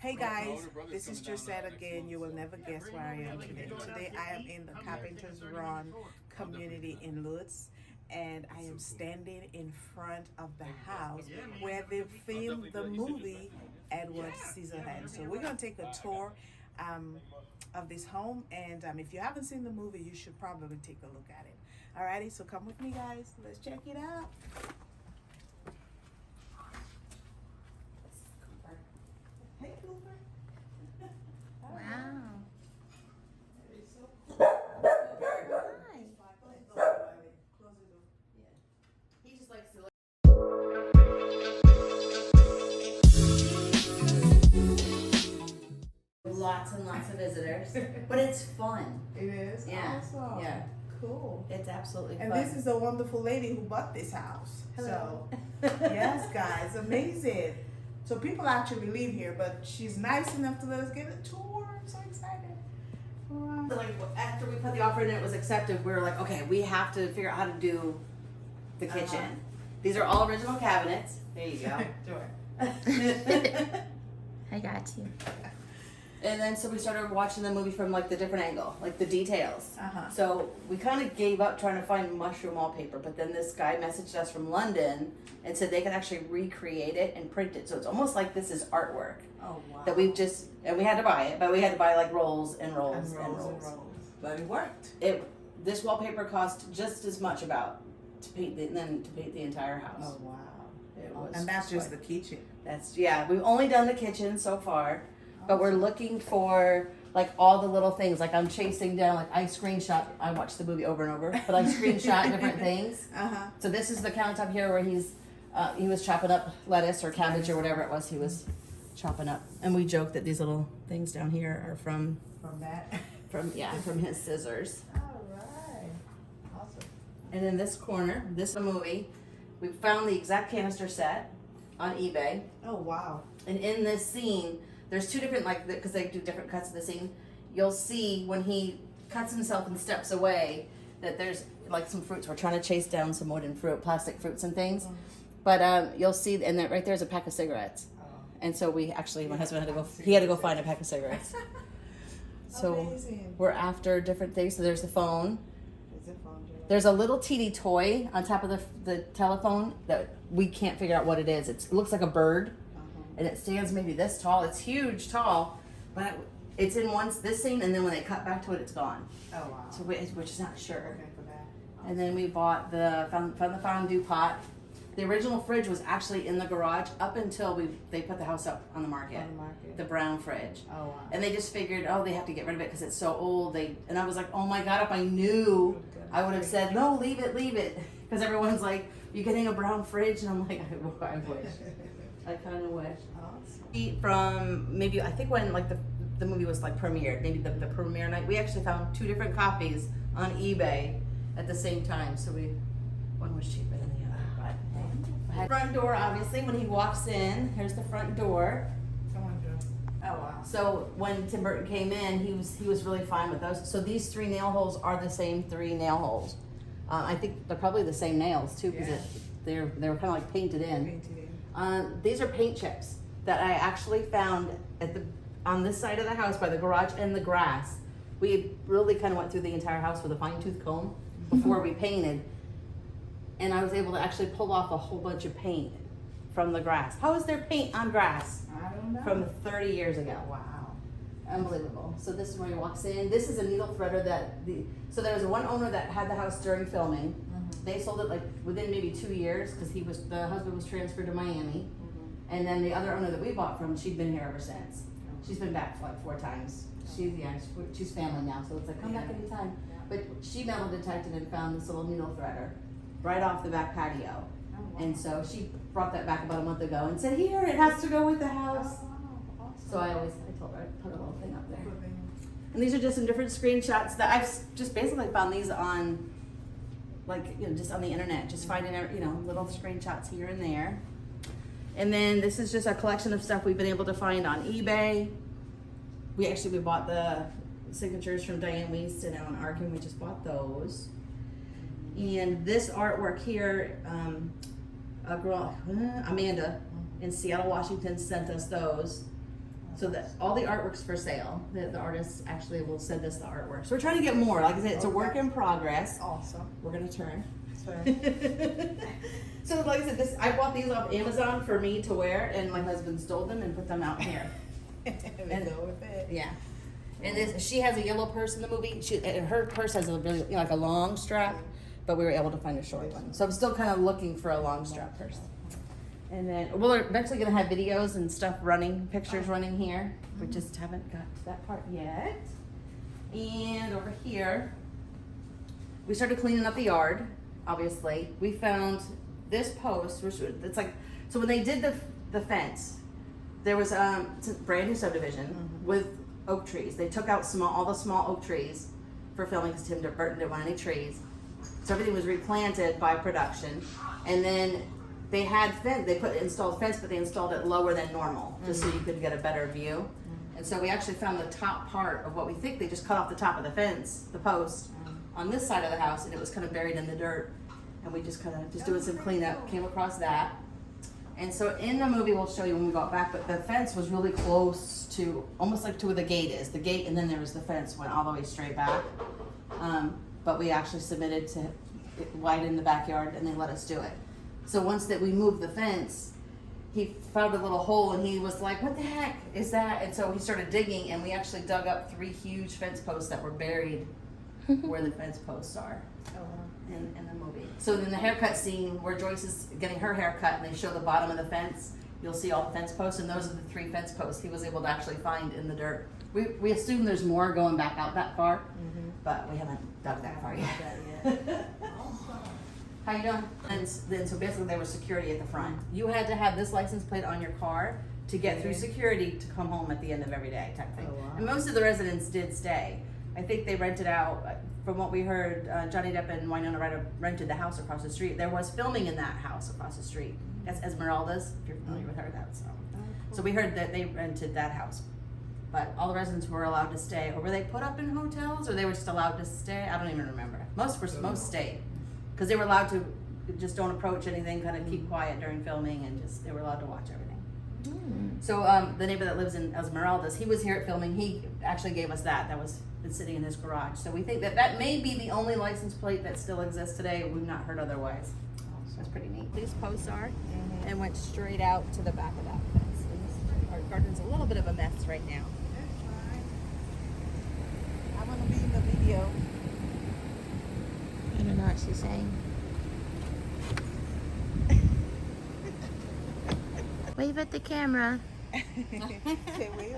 Hey guys, this is Josette again. You will never guess where I am today. Today I am in the Carpenters Run community in Lutz, and I am standing in front of the house where they filmed the movie Edward ScissorHands. So we're gonna take a tour of this home, and if you haven't seen the movie, you should probably take a look at it. Alrighty, so come with me, guys. Let's check it out. Hey, Cooper. Wow. He just likes to lots and lots of visitors, but it's fun. It is? Yeah. Awesome. Yeah. Cool. It's absolutely And fun. this is a wonderful lady who bought this house. Hello. So, yes, guys, amazing. So people actually live here, but she's nice enough to let us get a tour. I'm so excited. Wow. So, like, after we put the offer in and it was accepted, we were like, okay, we have to figure out how to do the kitchen. These are all original cabinets. There you go. Sure. I got you. And then so we started watching the movie from like the different angle, like the details. Uh-huh. So we kind of gave up trying to find mushroom wallpaper, but then this guy messaged us from London and said they could actually recreate it and print it. So it's almost like this is artwork Oh, wow. that we've just, and we had to buy it, but we had to buy like rolls and rolls and and rolls rolls. and rolls. But it worked. This wallpaper cost just as much about to paint the entire house. Oh, wow. It was And that's just quite- the kitchen. yeah, we've only done the kitchen so far, but we're looking for like all the little things. Like I'm chasing down, like I watched the movie over and over, but I screenshot different things. Uh-huh. So this is the countertop here where he was chopping up lettuce or cabbage or whatever it was he was chopping up. And we joke that these little things down here are from that. from his scissors. All right. Awesome. And in this corner, this is a movie. We found the exact canister set on eBay. Oh, wow. And in this scene, there's two different, like, because they do different cuts of the scene. You'll see when he cuts himself and steps away that there's like some fruits. We're trying to chase down some wooden fruit, plastic fruits and things. But you'll see, and right there's a pack of cigarettes. Oh. And so my husband he had to go find a pack of cigarettes. So Amazing. we're after different things. So there's the phone. There's a phone, Joe. There's a little teeny toy on top of the telephone that we can't figure out what it is. It looks like a bird. And it stands maybe this tall. It's huge tall, but it's in this scene, and then when they cut back to it, it's gone. Oh, wow. So we're just not sure. Okay for that. And then we bought found the fondue pot. The original fridge was actually in the garage up until they put the house up on the market. On the market. The brown fridge. Oh, wow. And they just figured, they have to get rid of it because it's so old. And I was like, oh my God, if I knew, I would have said, no, leave it. Because everyone's like, you're getting a brown fridge. And I'm like, I wish. I kind of wish. Awesome. From maybe, I think when like the movie was like premiered, maybe the premiere night, we actually found two different copies on eBay at the same time. So one was cheaper than the other. But front door, obviously, when he walks in, here's the front door. Come on, Joe. Oh, wow. So when Tim Burton came in, he was really fine with those. So these 3 nail holes are the same 3 nail holes. I think they're probably the same nails too, because they were kind of like painted in. Painted in. These are paint chips that I actually found on this side of the house by the garage and the grass. We really kind of went through the entire house with a fine-tooth comb before we painted, and I was able to actually pull off a whole bunch of paint from the grass. How is there paint on grass I don't know. from 30 years ago? Wow. Unbelievable. So this is where he walks in. This is a needle threader so there was one owner that had the house during filming. They sold it like within maybe 2 years because the husband was transferred to Miami. And then the other owner that we bought from, she'd been here ever since. She's been back like 4 times. She's family now, so it's like, come back anytime. But she metal detected and found this little needle threader right off the back patio. And so she brought that back about a month ago and said, here, it has to go with the house. So I told her I'd put a little thing up there. And these are just some different screenshots that I've just basically found these on, just on the internet, just finding, little screenshots here and there. And then this is just a collection of stuff we've been able to find on eBay. We bought the signatures from Diane Wiest and Alan Arkin. We just bought those. And this artwork here, a girl, Amanda, in Seattle, Washington, sent us those. So that all the artwork's for sale. The artists actually will send us the artwork. So we're trying to get more. Like I said, it's a work in progress. Awesome. We're gonna turn. Sorry. So like I said, I bought these off Amazon for me to wear, and my husband stole them and put them out here. And go with it. Yeah. And she has a yellow purse in the movie. Her purse has a really, like a long strap, but we were able to find a short one. So I'm still kind of looking for a long strap purse. And then we're eventually gonna have videos and stuff running, pictures running here. We just haven't got to that part yet. And over here, we started cleaning up the yard. Obviously, we found this post, which it's like, so when they did the fence, there was it's a brand new subdivision with oak trees. They took out all the small oak trees for filming because Tim Burton didn't want any trees. So everything was replanted by production, and then they installed fence, but they installed it lower than normal, just so you could get a better view. And so we actually found the top part of what we think they just cut off the top of the fence, the post, on this side of the house, and it was kind of buried in the dirt. And we just kind of doing some cleanup, came across that. And so in the movie, we'll show you when we got back, but the fence was really close to, almost like to where the gate is. The gate, and then there was the fence, went all the way straight back. But we actually submitted to widen the backyard, and they let us do it. So once that we moved the fence, he found a little hole, and he was like, "What the heck is that?" And so he started digging, and we actually dug up 3 huge fence posts that were buried where the fence posts are in the movie. So in the haircut scene where Joyce is getting her haircut, and they show the bottom of the fence, you'll see all the fence posts, and those are the 3 fence posts he was able to actually find in the dirt. We assume there's more going back out that far, but we haven't dug that far yet. How you doing? And then, so basically there was security at the front. You had to have this license plate on your car to get through security to come home at the end of every day type thing. Oh, wow. And most of the residents did stay. I think they rented out, from what we heard, Johnny Depp and Winona Ryder rented the house across the street. There was filming in that house across the street. That's Esmeralda's, if you're familiar with her, that's so we heard that they rented that house. But all the residents were allowed to stay. Or were they put up in hotels, or they were just allowed to stay? I don't even remember. Most stayed. Because they were allowed to just don't approach anything, kind of keep quiet during filming, and just, they were allowed to watch everything. So the neighbor that lives in Esmeralda's, he was here at filming. He actually gave us that. That was been sitting in his garage. So we think that may be the only license plate that still exists today. We've not heard otherwise. That's pretty neat. These posts are, and went straight out to the back of that fence. Our garden's a little bit of a mess right now. I want to be in the video. I don't know what she's saying. Wave at the camera. Say wave.